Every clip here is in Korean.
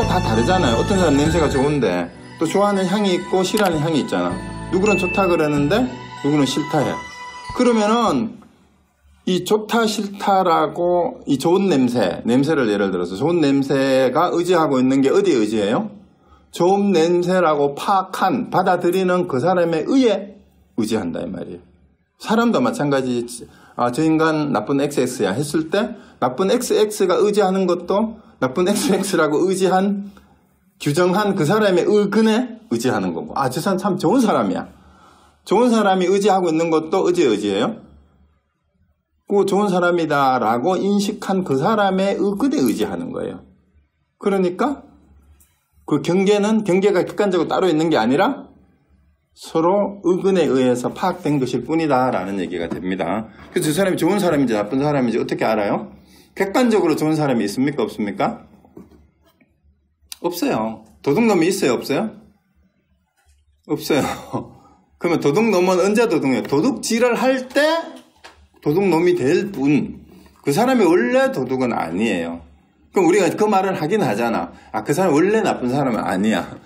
또 다 다르잖아요. 어떤 사람 냄새가 좋은데 또 좋아하는 향이 있고 싫어하는 향이 있잖아. 누구는 좋다 그러는데 누구는 싫다 해. 그러면은 이 좋다 싫다라고 이 좋은 냄새를 예를 들어서 좋은 냄새가 의지하고 있는 게 어디에 의지해요? 좋은 냄새라고 파악한 받아들이는 그 사람의 의에 의지한다 이 말이에요. 사람도 마찬가지. 저 인간 나쁜 XX야 했을 때 나쁜 XX가 의지하는 것도 나쁜 XX라고 규정한 그 사람의 의근에 의지하는 거고, 저 사람 참 좋은 사람이야. 좋은 사람이 의지하고 있는 것도 의지예요. 그 좋은 사람이다라고 인식한 그 사람의 의근에 의지하는 거예요. 그러니까 그 경계가 객관적으로 따로 있는 게 아니라 서로 의근에 의해서 파악된 것일 뿐이다라는 얘기가 됩니다. 그래서 저 사람이 좋은 사람인지 나쁜 사람인지 어떻게 알아요? 객관적으로 좋은 사람이 있습니까? 없습니까? 없어요. 도둑놈이 있어요? 없어요? 없어요. 그러면 도둑놈은 언제 도둑이에요? 도둑질을 할 때 도둑놈이 될 뿐, 그 사람이 원래 도둑은 아니에요. 그럼 우리가 그 말을 하긴 하잖아. 그 사람이 원래 나쁜 사람은 아니야.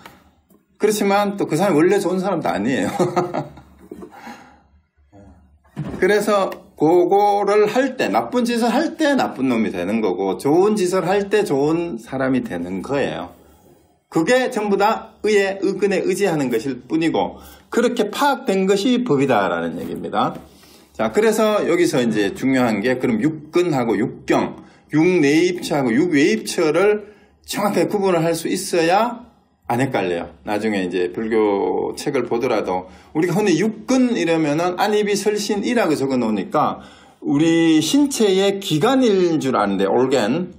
그렇지만 또 그 사람이 원래 좋은 사람도 아니에요. 그래서 그거를 할 때, 나쁜 짓을 할 때 나쁜 놈이 되는 거고, 좋은 짓을 할 때 좋은 사람이 되는 거예요. 그게 전부 다 의근에 의지하는 것일 뿐이고, 그렇게 파악된 것이 법이다라는 얘기입니다. 자, 그래서 여기서 이제 중요한 게, 그럼 육근하고 육경, 육내입처하고 육외입처를 정확하게 구분을 할 수 있어야 안 헷갈려요. 나중에 이제 불교 책을 보더라도 우리가 흔히 육근 이러면은 안입이 설신이라고 적어 놓으니까 우리 신체의 기관일 줄 아는데 organ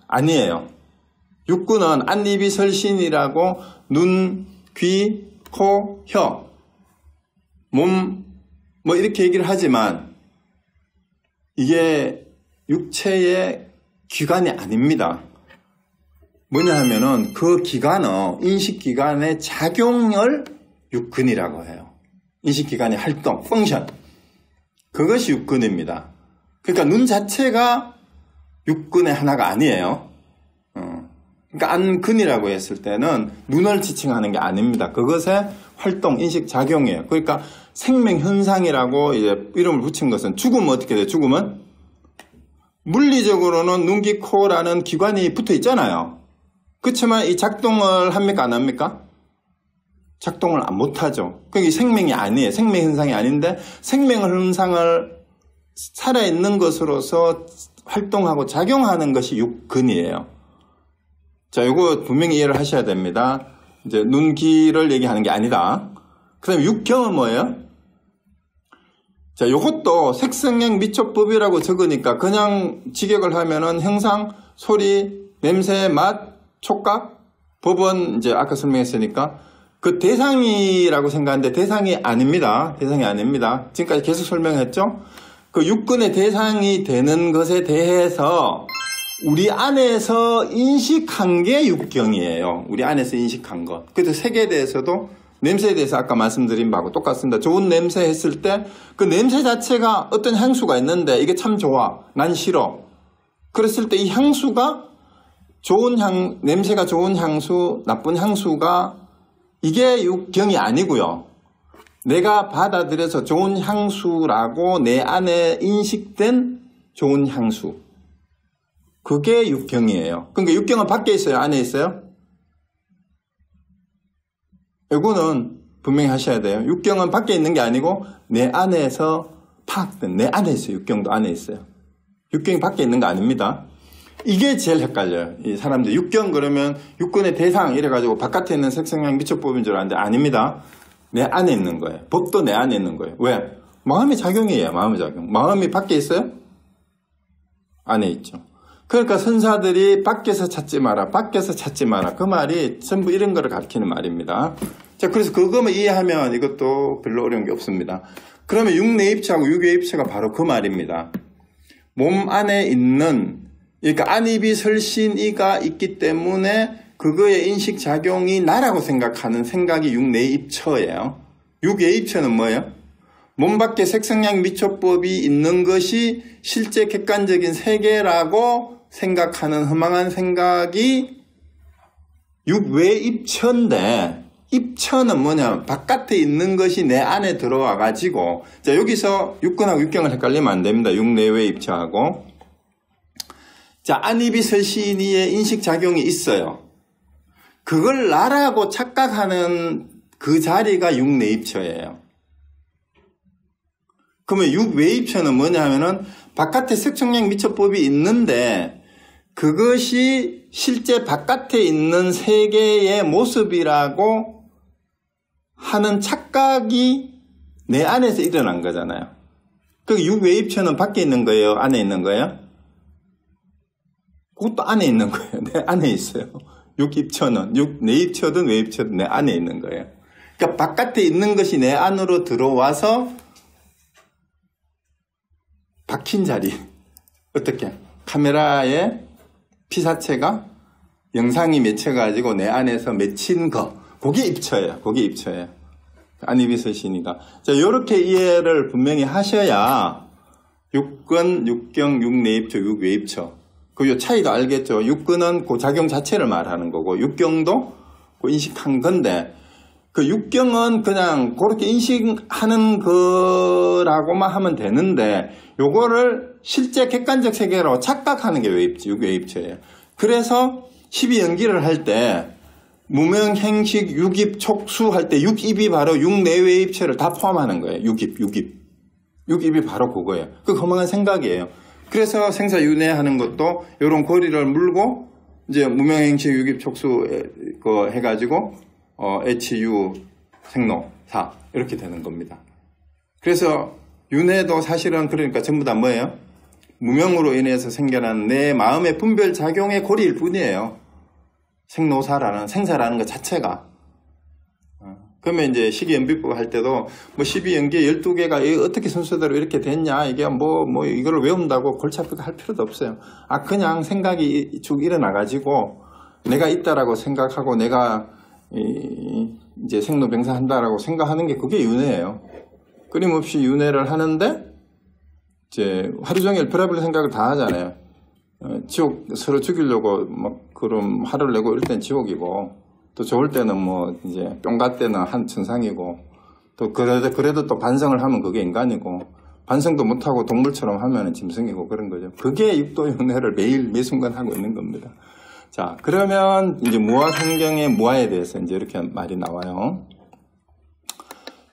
아니에요. 육근은 안입이 설신이라고 눈, 귀, 코, 혀, 몸 뭐 이렇게 얘기를 하지만 이게 육체의 기관이 아닙니다. 뭐냐 하면은 그 기관은 인식기관의 작용을 육근이라고 해요. 인식기관의 활동, 펑션. 그것이 육근입니다. 그러니까 눈 자체가 육근의 하나가 아니에요. 그러니까 안근이라고 했을 때는 눈을 지칭하는 게 아닙니다. 그것의 활동, 인식, 작용이에요. 그러니까 생명현상이라고 이제 이름을 붙인 것은 죽으면 어떻게 돼요? 죽으면? 물리적으로는 눈, 귀, 코라는 기관이 붙어 있잖아요. 그렇지만 이 작동을 합니까? 안 합니까? 작동을 못하죠. 그게 생명이 아니에요. 생명 현상이 아닌데 생명 현상을 살아있는 것으로서 활동하고 작용하는 것이 육근이에요. 자, 요거 분명히 이해를 하셔야 됩니다. 이제 눈, 귀를 얘기하는 게 아니다. 그 다음에 육경은 뭐예요? 자, 요것도 색성행 미촉법이라고 적으니까 그냥 직역을 하면은 형상, 소리, 냄새, 맛, 촉각, 법은 이제 아까 설명했으니까 그 대상이라고 생각하는데 대상이 아닙니다. 대상이 아닙니다. 지금까지 계속 설명했죠? 그 육근의 대상이 되는 것에 대해서 우리 안에서 인식한 게 육경이에요. 우리 안에서 인식한 것. 그래서 색에 대해서도 냄새에 대해서 아까 말씀드린 바하고 똑같습니다. 좋은 냄새 했을 때 그 냄새 자체가 어떤 향수가 있는데 이게 참 좋아. 난 싫어. 그랬을 때 이 향수가 냄새가 좋은 향수, 나쁜 향수가 이게 육경이 아니고요. 내가 받아들여서 좋은 향수라고 내 안에 인식된 좋은 향수. 그게 육경이에요. 그러니까 육경은 밖에 있어요? 안에 있어요? 이거는 분명히 하셔야 돼요. 육경은 밖에 있는 게 아니고 내 안에서 파악된, 내 안에 있어요. 육경도 안에 있어요. 육경이 밖에 있는 거 아닙니다. 이게 제일 헷갈려요. 이 사람들 육경 그러면 육근의 대상 이래가지고 바깥에 있는 색성향 미촉법인 줄 아는데 아닙니다. 내 안에 있는 거예요. 법도 내 안에 있는 거예요. 왜? 마음의 작용이에요. 마음의 작용. 마음이 밖에 있어요? 안에 있죠. 그러니까 선사들이 밖에서 찾지 마라. 밖에서 찾지 마라. 그 말이 전부 이런 거를 가르치는 말입니다. 자, 그래서 그것만 이해하면 이것도 별로 어려운 게 없습니다. 그러면 육내입처하고 육외입처가 바로 그 말입니다. 몸 안에 있는, 그러니까 안입이 설신이가 있기 때문에 그거의 인식작용이 나라고 생각하는 생각이 육내입처예요. 육외입처는 뭐예요? 몸 밖에 색성향 미촉법이 있는 것이 실제 객관적인 세계라고 생각하는 허망한 생각이 육외입처인데 입처는 뭐냐면 바깥에 있는 것이 내 안에 들어와 가지고, 자, 여기서 육근하고 육경을 헷갈리면 안 됩니다. 육내외 입처하고. 자, 안이비설신이의 인식작용이 있어요. 그걸 나라고 착각하는 그 자리가 육내입처예요. 그러면 육외입처는 뭐냐 하면은 바깥에 색청량 미처법이 있는데 그것이 실제 바깥에 있는 세계의 모습이라고 하는 착각이 내 안에서 일어난 거잖아요. 그 육외입처는 밖에 있는 거예요? 안에 있는 거예요? 그것도 안에 있는 거예요. 내 안에 있어요. 육입처는, 내입처든 외입처든 내 안에 있는 거예요. 그러니까 바깥에 있는 것이 내 안으로 들어와서 박힌 자리. 어떻게? 카메라에 피사체가 영상이 맺혀가지고 내 안에서 맺힌 거. 그게 입처예요. 그게 입처예요. 안이비설신이가. 자, 요렇게 이해를 분명히 하셔야 육근, 육경, 육내입처, 육외입처. 그 차이도 알겠죠. 육근은 그 작용 자체를 말하는 거고, 육경도 그 인식한 건데, 그 육경은 그냥 그렇게 인식하는 거라고만 하면 되는데, 요거를 실제 객관적 세계로 착각하는 게 육외입처예요. 그래서 12연기를 할 때, 무명행식, 육입, 촉수 할 때 육입이 바로 육내외입처를 다 포함하는 거예요. 육입이 바로 그거예요. 그 허망한 생각이에요. 그래서 생사윤회하는 것도 이런 고리를 물고 이제 무명행식, 육입, 촉수 해가지고 HU, 생로사 이렇게 되는 겁니다. 그래서 윤회도 사실은 그러니까 전부 다 뭐예요? 무명으로 인해서 생겨난 내 마음의 분별 작용의 고리일 뿐이에요. 생노사라는 생사라는 것 자체가. 그러면 이제 식이연비법 할 때도 뭐 12연기 12개가 어떻게 순서대로 이렇게 됐냐, 이게 뭐 이거를 외운다고 골치 아프게 할 필요도 없어요. 그냥 생각이 쭉 일어나가지고 내가 있다라고 생각하고 내가 이제 생로병사한다라고 생각하는 게 그게 윤회예요. 끊임없이 윤회를 하는데 이제 하루 종일 별의별 생각을 다 하잖아요. 지옥 서로 죽이려고 막 그럼 화를 내고 이럴 땐 지옥이고, 또 좋을 때는 뭐 이제 뿅가 때는 한 천상이고, 또 그래도 또 반성을 하면 그게 인간이고, 반성도 못하고 동물처럼 하면 짐승이고 그런 거죠. 그게 육도윤회를 매일 매 순간 하고 있는 겁니다. 자, 그러면 이제 무아상경의 무아에 대해서 이제 이렇게 말이 나와요.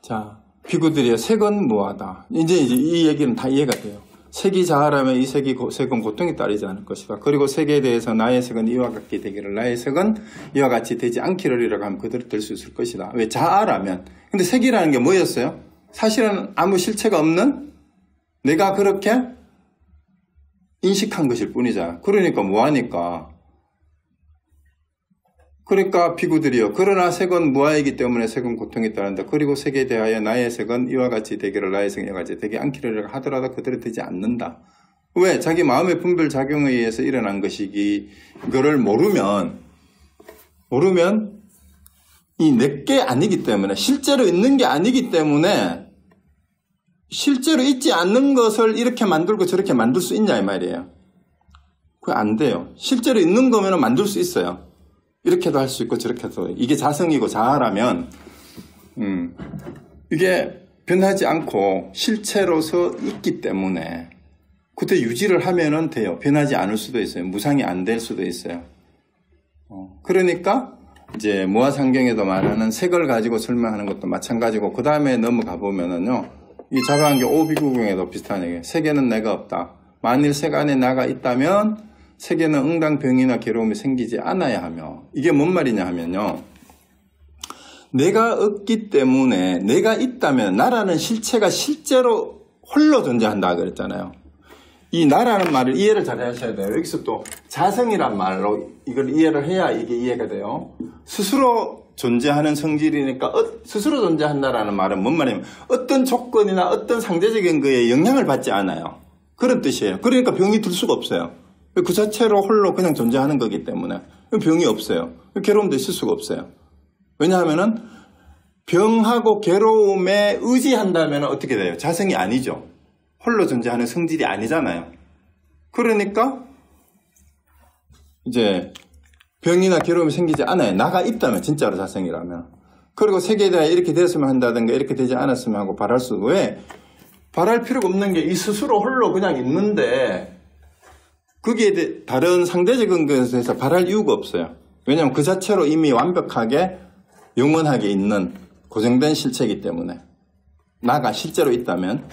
자, 비구들이여 색은 무아다. 이제 이 얘기는 다 이해가 돼요. 색이 자아라면 이 색은 고통이 따르지 않을 것이다. 그리고 색에 대해서 나의 색은 이와 같게 되기를, 나의 색은 이와 같이 되지 않기를이라고 하면 그대로 될 수 있을 것이다. 왜? 자아라면. 근데 색이라는 게 뭐였어요? 사실은 아무 실체가 없는 내가 그렇게 인식한 것일 뿐이잖아. 그러니까 뭐하니까. 그러니까 비구들이여, 그러나 색은 무아이기 때문에 색은 고통이 따른다. 그리고 색에 대하여 나의 색은 이와 같이 되기를, 나의 색은 이와 같이 되지 않기를 하더라도 그대로 되지 않는다. 왜? 자기 마음의 분별 작용에 의해서 일어난 것이기, 이거를 모르면 이 내게 아니기 때문에, 실제로 있는 게 아니기 때문에, 실제로 있지 않는 것을 이렇게 만들고 저렇게 만들 수 있냐 이 말이에요. 그게 안 돼요. 실제로 있는 거면 만들 수 있어요. 이렇게도 할 수 있고 저렇게도. 이게 자성이고 자아라면 이게 변하지 않고 실체로서 있기 때문에 그때 유지를 하면은 돼요. 변하지 않을 수도 있어요. 무상이 안 될 수도 있어요. 그러니까 이제 무아상경에도 말하는 색을 가지고 설명하는 것도 마찬가지고, 그 다음에 넘어가 보면은요, 이 자가안경 오비구경에도 비슷한 얘기예요. 색에는 내가 없다. 만일 색 안에 나가 있다면 세계는 응당 병이나 괴로움이 생기지 않아야 하며, 이게 뭔 말이냐 하면요, 내가 없기 때문에 내가 있다면 나라는 실체가 실제로 홀로 존재한다 그랬잖아요. 이 나라는 말을 이해를 잘 하셔야 돼요. 여기서 또 자성이란 말로 이걸 이해를 해야 이게 이해가 돼요. 스스로 존재하는 성질이니까 스스로 존재한다라는 말은 뭔 말이냐면 어떤 조건이나 어떤 상대적인 거에 영향을 받지 않아요. 그런 뜻이에요. 그러니까 병이 들 수가 없어요. 그 자체로 홀로 그냥 존재하는 거기 때문에 병이 없어요. 괴로움도 있을 수가 없어요. 왜냐하면은 병하고 괴로움에 의지한다면 어떻게 돼요? 자성이 아니죠. 홀로 존재하는 성질이 아니잖아요. 그러니까 이제 병이나 괴로움이 생기지 않아요. 나가 있다면, 진짜로 자성이라면. 그리고 세계에 대해 이렇게 됐으면 한다든가 이렇게 되지 않았으면 하고 바랄 수도, 왜? 바랄 필요가 없는 게 이 스스로 홀로 그냥 있는데 거기에 다른 상대적인 것에서 바랄 이유가 없어요. 왜냐하면 그 자체로 이미 완벽하게 영원하게 있는 고정된 실체이기 때문에. 나가 실제로 있다면.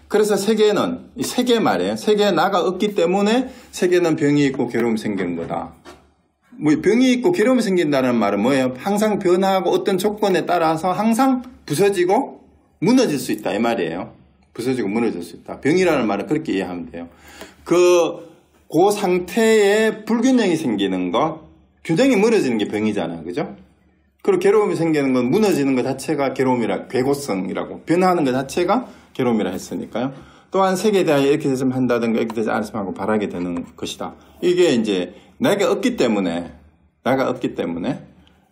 그래서 세계는, 이 세계 말이에요. 세계에 나가 없기 때문에 세계는 병이 있고 괴로움이 생기는 거다. 뭐 병이 있고 괴로움이 생긴다는 말은 뭐예요? 항상 변화하고 어떤 조건에 따라서 항상 부서지고 무너질 수 있다 이 말이에요. 부서지고 무너질 수 있다. 병이라는 말은 그렇게 이해하면 돼요. 그 상태에 불균형이 생기는 거, 균형이 무너지는 게 병이잖아요. 그죠? 그리고 괴로움이 생기는 건 무너지는 것 자체가 괴로움이라, 괴고성이라고, 변화하는 것 자체가 괴로움이라 했으니까요. 또한 세계에 대하여 이렇게 됐으면 한다든가 이렇게 되지 않았으면 하고 바라게 되는 것이다. 이게 이제 내가 없기 때문에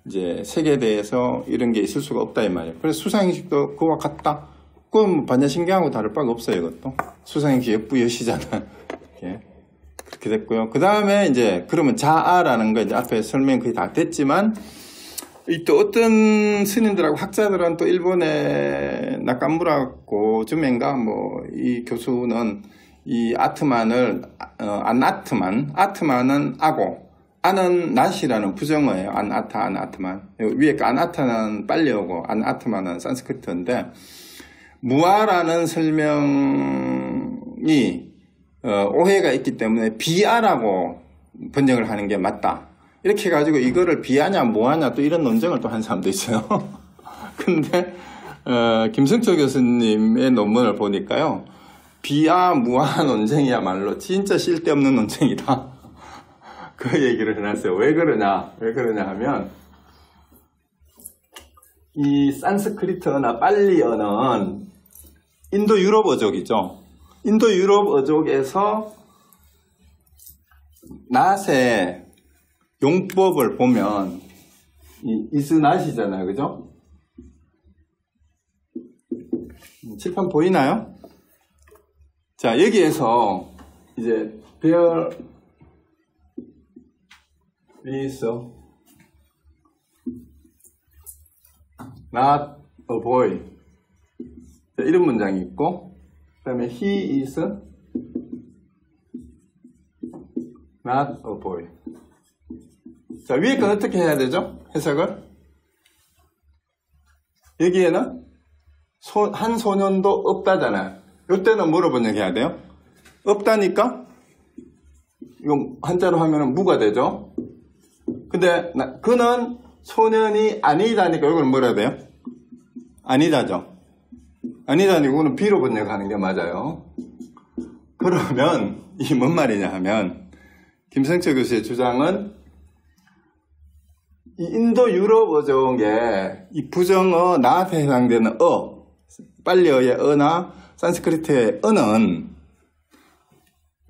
이제 세계에 대해서 이런 게 있을 수가 없다 이 말이에요. 그래서 수상행식도 그와 같다. 그건 반야신경하고 다를 바가 없어요. 이것도 수상행식 역부여시잖아. 그렇게 됐고요. 그 다음에 이제 그러면 자아라는 거 이제 앞에 설명 거의 다 됐지만, 또 어떤 스님들하고 학자들은 또 일본의 나카무라 고즈메인가 이 교수는 이 아트만을 아트만은 아고, 아는 낫이라는 부정어예요. 아트만. 위에 그 아트는 빨리 오고 아트만은 산스크리트인데, 무아라는 설명이 오해가 있기 때문에 비아라고 번역을 하는 게 맞다. 이렇게 해가지고 이거를 비하냐 무하냐 또 이런 논쟁을 또 한 사람도 있어요. 근데 김성철 교수님의 논문을 보니까요, 비하 무하 논쟁이야말로 진짜 쓸데없는 논쟁이다. 그 얘기를 해놨어요. 왜 그러냐 하면, 이 산스크리트어나 빨리어는 인도 유럽 어족이죠. 인도 유럽 어족에서 낫의 용법을 보면 이스낫이잖아요. 그죠? 칠판 보이나요? 자, 여기에서 이제 there is not a boy, 자, 이런 문장이 있고, 그 다음에 he is not a boy. 자, 위에 건 어떻게 해야 되죠? 해석을? 여기에는 한 소년도 없다잖아요. 이때는 뭐로 번역해야 돼요? 없다니까? 이거 한자로 하면 무가 되죠? 근데 그는 소년이 아니다니까 이걸 뭐라 해야 돼요? 아니다죠. 아니다니까 이거는 비로 번역하는 게 맞아요. 그러면 이게 뭔 말이냐 하면, 김성철 교수의 주장은 이 인도 유럽 어종의 이 부정어 나한테 해당되는 빨리어의 어나 산스크리트의 어는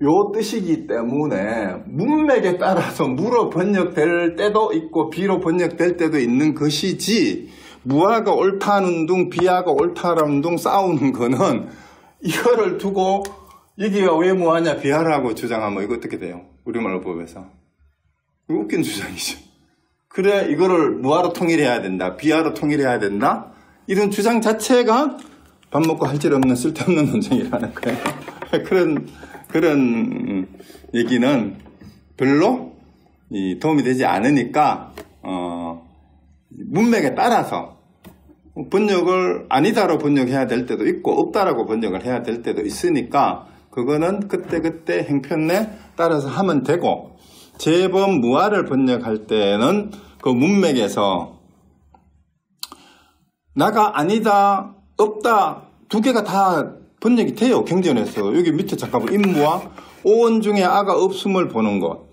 요 뜻이기 때문에 문맥에 따라서 무로 번역될 때도 있고 비로 번역될 때도 있는 것이지, 무아가 옳다는 둥 비아가 옳다는 둥 싸우는 거는 이거를 두고 여기가 왜 무아냐 비아라고 주장하면 이거 어떻게 돼요? 우리말로 법에서. 이거 웃긴 주장이죠. 그래, 이거를 무아로 통일해야 된다, 비아로 통일해야 된다, 이런 주장 자체가 밥 먹고 할 일 없는 쓸데없는 논쟁이라는 거예요. 그런 얘기는 별로 도움이 되지 않으니까, 문맥에 따라서 번역을 아니다로 번역해야 될 때도 있고 없다라고 번역을 해야 될 때도 있으니까, 그거는 그때그때 행편에 따라서 하면 되고, 제법 무아를 번역할 때는 그 문맥에서 나가 아니다, 없다, 두 개가 다 번역이 돼요. 경전에서. 여기 밑에 잠깐만, 임무아, 오온 중에 아가 없음을 보는 것.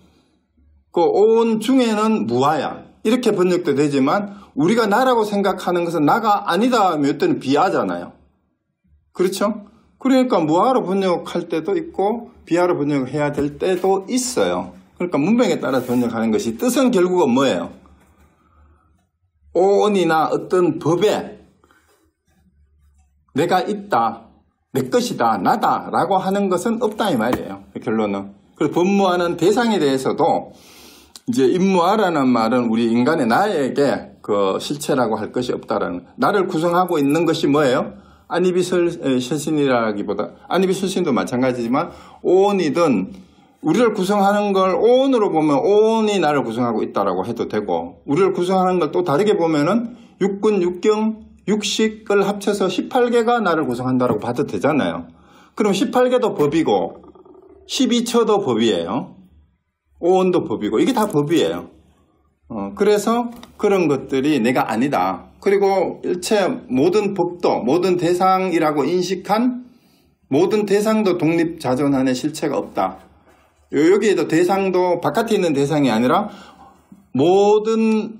그 오온 중에는 무아야. 이렇게 번역도 되지만, 우리가 나라고 생각하는 것은 나가 아니다 하면 이때는 비아잖아요. 그렇죠? 그러니까 무아로 번역할 때도 있고 비아로 번역해야 될 때도 있어요. 그러니까 문맥에 따라 번역하는 것이, 뜻은 결국은 뭐예요? 오온이나 어떤 법에 내가 있다, 내 것이다, 나다 라고 하는 것은 없다 이 말이에요. 결론은. 그래서 법무하는 대상에 대해서도 이제 임무아라는 말은 우리 인간의 나에게 그 실체라고 할 것이 없다라는, 나를 구성하고 있는 것이 뭐예요? 안이비설신이라기보다, 안이비설신도 마찬가지지만 오온이든 우리를 구성하는 걸 오온으로 보면 오온이 나를 구성하고 있다라고 해도 되고, 우리를 구성하는 걸 또 다르게 보면은 육군, 육경, 육식을 합쳐서 18개가 나를 구성한다라고 봐도 되잖아요. 그럼 18개도 법이고 12처도 법이에요. 오온도 법이고 이게 다 법이에요. 그래서 그런 것들이 내가 아니다. 그리고 일체 모든 법도 모든 대상이라고 인식한 모든 대상도 독립자존한의 실체가 없다. 여기에도 대상도 바깥에 있는 대상이 아니라 모든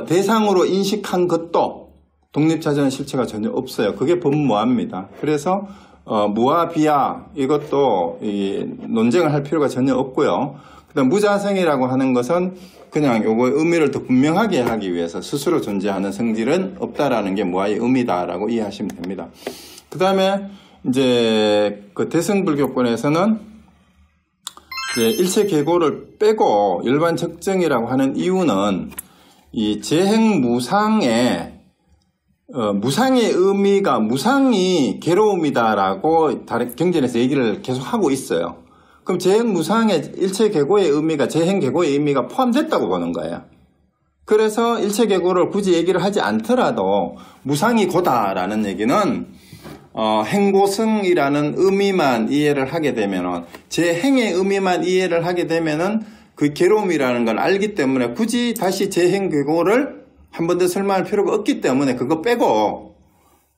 대상으로 인식한 것도 독립자존의 실체가 전혀 없어요. 그게 법무아입니다. 그래서 무아 비아 이것도 논쟁을 할 필요가 전혀 없고요. 그다음 무자성이라고 하는 것은 그냥 요거의 의미를 더 분명하게 하기 위해서 스스로 존재하는 성질은 없다라는 게 무아의 의미다라고 이해하시면 됩니다. 그다음에 이제 그 대승불교권에서는 일체 계고를 빼고 일반 적정이라고 하는 이유는 이 재행무상의 무상의 의미가 무상이 괴로움이다라고 다른 경전에서 얘기를 계속 하고 있어요. 그럼 재행무상의 일체계고의 의미가 재행계고의 의미가 포함됐다고 보는 거예요. 그래서 일체계고를 굳이 얘기를 하지 않더라도 무상이 고다라는 얘기는 행고성이라는 의미만 이해를 하게 되면은, 재행의 의미만 이해를 하게 되면은 그 괴로움이라는 걸 알기 때문에 굳이 다시 재행계고를 한 번 더 설명할 필요가 없기 때문에 그거 빼고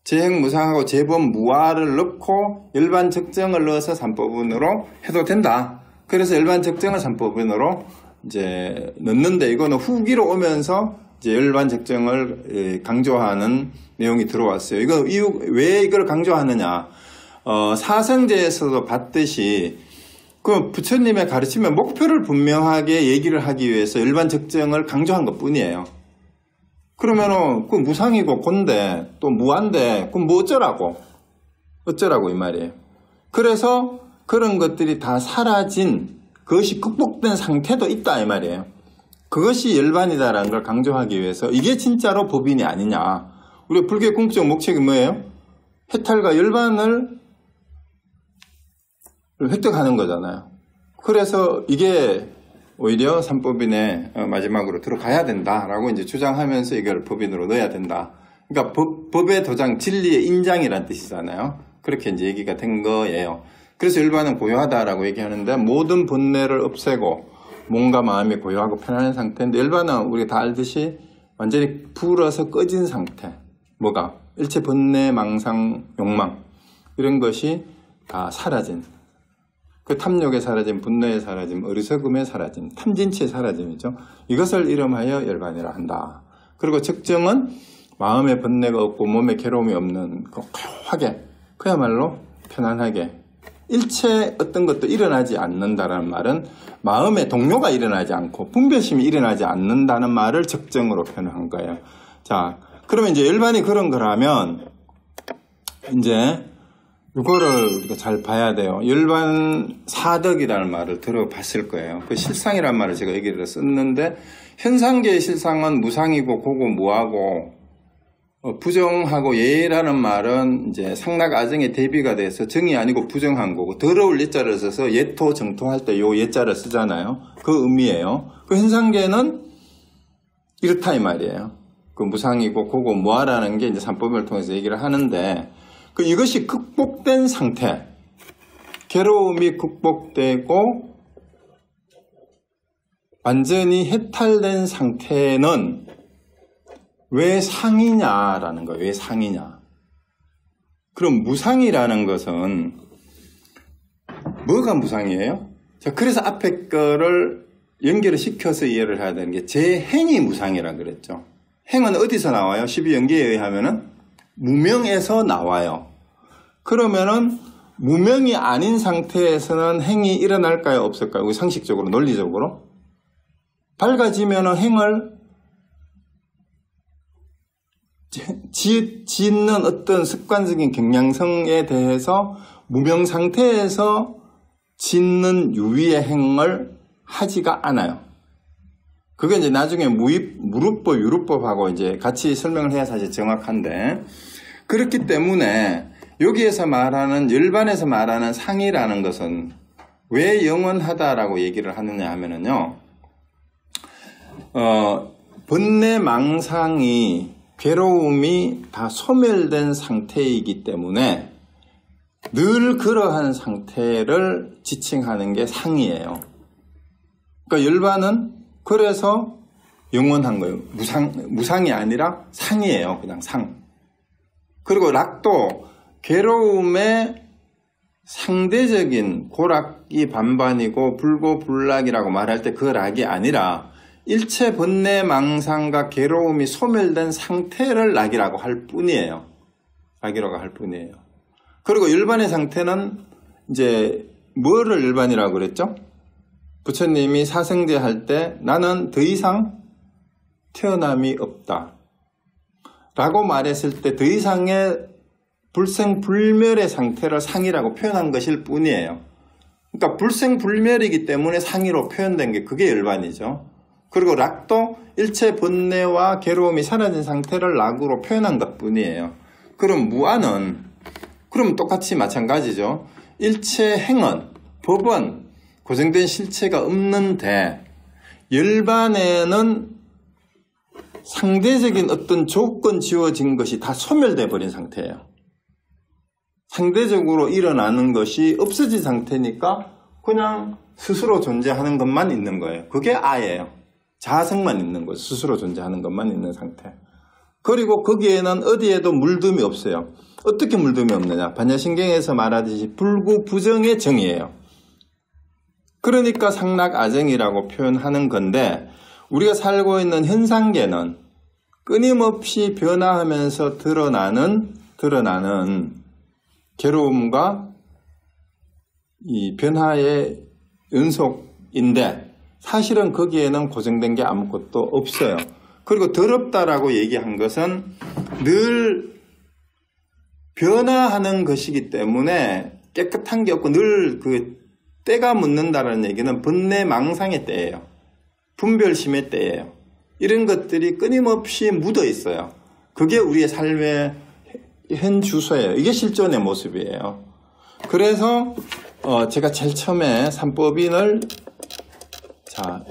재행무상하고 재범무아를 넣고 일반 적정을 넣어서 3법원으로 해도 된다. 그래서 일반 적정을 3법원으로 이제 넣는데, 이거는 후기로 오면서 이제 일반 적정을 강조하는 내용이 들어왔어요. 이거 이유 왜 이걸 강조하느냐? 사성제에서도 봤듯이 그 부처님의 가르침의 목표를 분명하게 얘기를 하기 위해서 일반 적정을 강조한 것뿐이에요. 그러면은 그 무상이고 곤데 또 무한데 그럼 뭐 어쩌라고 이 말이에요. 그래서 그런 것들이 다 사라진, 그것이 극복된 상태도 있다 이 말이에요. 그것이 열반이다라는 걸 강조하기 위해서 이게 진짜로 법인이 아니냐. 우리 불교의 궁극적 목적이 뭐예요? 해탈과 열반을 획득하는 거잖아요. 그래서 이게 오히려 삼법인의 마지막으로 들어가야 된다라고 이제 주장하면서 이걸 법인으로 넣어야 된다. 그러니까 법의 도장, 진리의 인장이라는 뜻이잖아요. 그렇게 이제 얘기가 된 거예요. 그래서 일반은 고요하다라고 얘기하는데 모든 본뇌를 없애고 몸과 마음이 고요하고 편안한 상태인데, 일반은 우리가 다 알듯이 완전히 불어서 꺼진 상태. 뭐가? 일체 번뇌, 망상, 욕망 이런 것이 다 사라진, 그 탐욕에 사라짐, 분노에 사라짐, 어리석음에 사라짐, 탐진치에 사라짐이죠. 이것을 이름하여 열반이라 한다. 그리고 적정은 마음의 번뇌가 없고 몸에 괴로움이 없는 고요하게, 그야말로 편안하게, 일체 어떤 것도 일어나지 않는다는 말은 마음의 동요가 일어나지 않고 분별심이 일어나지 않는다는 말을 적정으로 표현한 거예요. 자, 그러면 이제 열반이 그런 거라면 이제 이거를 우리가 잘 봐야 돼요. 열반 사덕이라는 말을 들어봤을 거예요. 그 실상이라는 말을 제가 여기를 썼는데, 현상계의 실상은 무상이고 고고 무하고, 부정하고 예라는 말은 이제 상락 아정의 대비가 돼서 정이 아니고 부정한 거고, 더러울 예자를 써서 예토 정토 할 때 요 예자를 쓰잖아요. 그 의미예요. 그 현상계는 이렇다 이 말이에요. 그 무상이고 고고 무하라는 게 이제 삼법을 통해서 얘기를 하는데, 이것이 극복된 상태, 괴로움이 극복되고 완전히 해탈된 상태는 왜 상이냐라는 거예요. 왜 상이냐? 그럼 무상이라는 것은 뭐가 무상이에요? 자, 그래서 앞에 거를 연결을 시켜서 이해를 해야 되는 게 재행이 무상이라고 그랬죠. 행은 어디서 나와요? 12연계에 의하면은 무명에서 나와요. 그러면은 무명이 아닌 상태에서는 행이 일어날까요? 없을까요? 상식적으로, 논리적으로? 밝아지면은 행을 짓는 어떤 습관적인 경향성에 대해서 무명 상태에서 짓는 유의의 행을 하지가 않아요. 그게 이제 나중에 무루법, 유루법하고 이제 같이 설명을 해야 사실 정확한데, 그렇기 때문에 여기에서 말하는, 열반에서 말하는 상이라는 것은 왜 영원하다라고 얘기를 하느냐 하면은요, 번뇌 망상이, 괴로움이 다 소멸된 상태이기 때문에 늘 그러한 상태를 지칭하는 게 상이에요. 그러니까 열반은 그래서 영원한 거예요. 무상이 아니라 상이에요. 그냥 상. 그리고 락도 괴로움의 상대적인 고락이 반반이고 불고불락이라고 말할 때 그 락이 아니라 일체 번뇌 망상과 괴로움이 소멸된 상태를 락이라고 할 뿐이에요. 락이라고 할 뿐이에요. 그리고 열반의 상태는 이제 뭐를 열반이라고 그랬죠? 부처님이 사성제 할 때 나는 더 이상 태어남이 없다 라고 말했을 때 더 이상의 불생불멸의 상태를 상이라고 표현한 것일 뿐이에요. 그러니까 불생불멸이기 때문에 상이로 표현된 게 그게 열반이죠. 그리고 락도 일체 번뇌와 괴로움이 사라진 상태를 락으로 표현한 것 뿐이에요. 그럼 무아는 그럼 똑같이 마찬가지죠. 일체 행언, 법은 고정된 실체가 없는데 열반에는 상대적인 어떤 조건 지어진 것이 다 소멸돼 버린 상태예요. 상대적으로 일어나는 것이 없어진 상태니까 그냥 스스로 존재하는 것만 있는 거예요. 그게 아예요. 자성만 있는 거예요. 스스로 존재하는 것만 있는 상태. 그리고 거기에는 어디에도 물듦이 없어요. 어떻게 물듦이 없느냐? 반야신경에서 말하듯이 불구부정의 정이에요. 그러니까 상락아정이라고 표현하는 건데 우리가 살고 있는 현상계는 끊임없이 변화하면서 드러나는 괴로움과 이 변화의 연속인데 사실은 거기에는 고정된 게 아무것도 없어요. 그리고 더럽다라고 얘기한 것은 늘 변화하는 것이기 때문에 깨끗한 게 없고 늘 그 때가 묻는다는 얘기는 번뇌 망상의 때예요. 분별심의 때예요. 이런 것들이 끊임없이 묻어 있어요. 그게 우리의 삶의 현 주소예요. 이게 실존의 모습이에요. 그래서 제가 제일 처음에 삼법인을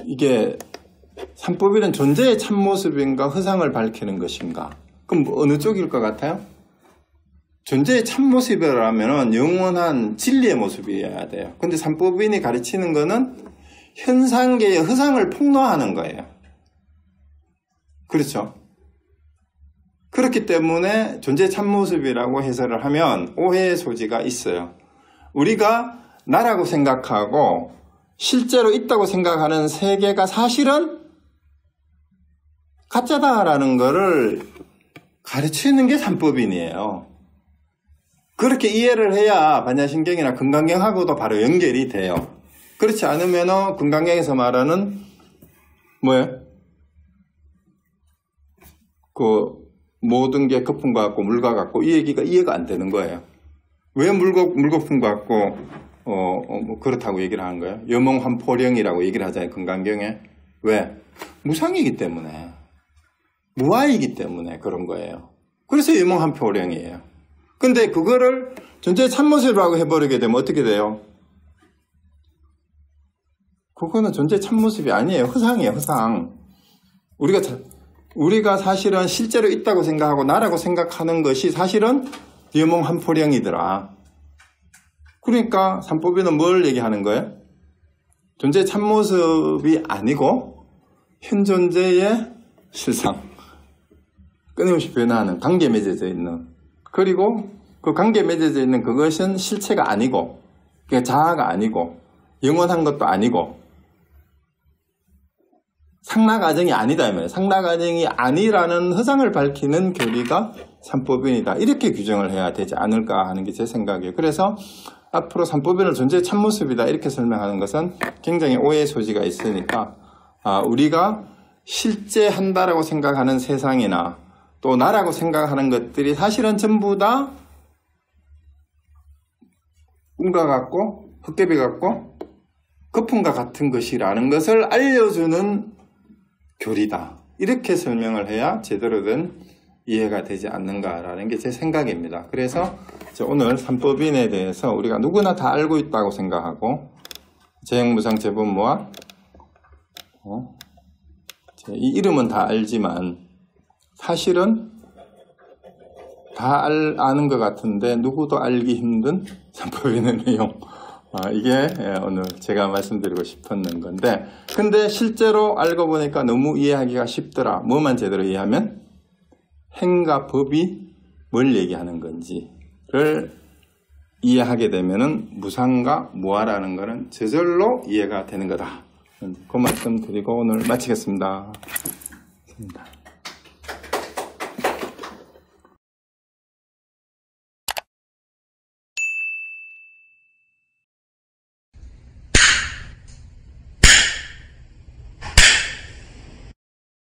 이게 삼법인은 존재의 참모습인가 허상을 밝히는 것인가? 그럼 어느 쪽일 것 같아요? 존재의 참모습이라면 영원한 진리의 모습이어야 돼요. 근데 삼법인이 가르치는 거는 현상계의 허상을 폭로하는 거예요. 그렇죠? 그렇기 때문에 존재의 참모습이라고 해설을 하면 오해의 소지가 있어요. 우리가 나라고 생각하고 실제로 있다고 생각하는 세계가 사실은 가짜다라는 것을 가르치는 게 삼법인이에요. 그렇게 이해를 해야 반야신경이나 금강경하고도 바로 연결이 돼요. 그렇지 않으면 금강경에서 말하는 뭐예요? 그 모든 게 거품과 같고 물과 같고 이 얘기가 이해가 안 되는 거예요. 왜 물거품과 같고 뭐 그렇다고 얘기를 하는 거예요? 여몽환포령이라고 얘기를 하잖아요. 금강경에. 왜? 무상이기 때문에. 무아이기 때문에 그런 거예요. 그래서 여몽환포령이에요. 근데 그거를 존재의 참모습이라고 해버리게 되면 어떻게 돼요? 그거는 존재의 참모습이 아니에요. 허상이에요. 허상. 우리가 사실은 실제로 있다고 생각하고 나라고 생각하는 것이 사실은 여몽환포령이더라. 그러니까 삼법인은 뭘 얘기하는 거예요? 존재의 참모습이 아니고 현존재의 실상. 끊임없이 변화하는 관계 맺어져 있는. 그리고 그 관계 맺어져 있는 그것은 실체가 아니고 자아가 아니고 영원한 것도 아니고 상락아정이 아니다 이 말이에요. 상락아정이 아니라는 허상을 밝히는 교리가 삼법인이다. 이렇게 규정을 해야 되지 않을까 하는 게 제 생각이에요. 그래서 앞으로 삼법인을 존재의 참모습이다 이렇게 설명하는 것은 굉장히 오해의 소지가 있으니까 우리가 실제 한다라고 생각하는 세상이나 또 나라고 생각하는 것들이 사실은 전부 다 꿈과 같고 헛개비 같고 거품과 같은 것이라는 것을 알려주는 교리다. 이렇게 설명을 해야 제대로 된 이해가 되지 않는가라는 게 제 생각입니다. 그래서 오늘 삼법인에 대해서 우리가 누구나 다 알고 있다고 생각하고 재형무상 재본모와 이 이름은 다 알지만 사실은 다 아는 것 같은데 누구도 알기 힘든 삼법인의 내용, 이게 오늘 제가 말씀드리고 싶었는 건데, 근데 실제로 알고 보니까 너무 이해하기가 쉽더라. 뭐만 제대로 이해하면 행과 법이 뭘 얘기하는 건지를 이해하게 되면은 무상과 무아라는 것은 저절로 이해가 되는 거다. 그 말씀 드리고 오늘 마치겠습니다.